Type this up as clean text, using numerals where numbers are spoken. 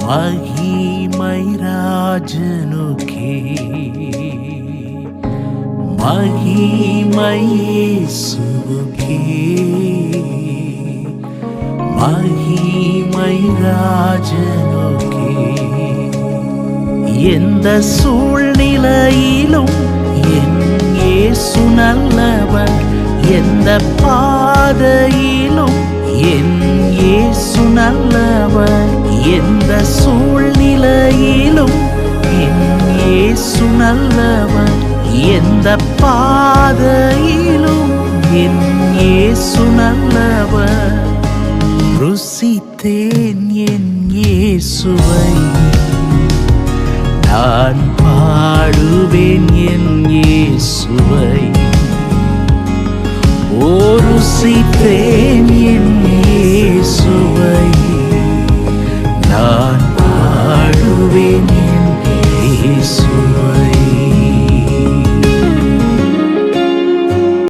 மகிமை ராஜனுக்கே மகிமை இயேசுவுக்கே மகிமை ராஜனுக்கே. எந்த சூழ்நிலையிலும் என் இயேசு நல்லவர், எந்த பாதையிலும் என் இயேசு நல்லவர், எந்த சூழ்நிலையிலும் என் இயேசு நல்லவர், எந்த பாதையிலும் என் இயேசு நல்லவர். ருசித்தேன் என் இயேசுவை, நான் பாடுவேன் என் இயேசுவை. ஓ ருசித்தேன் என் இயேசுவை, நான் பாடுவேன்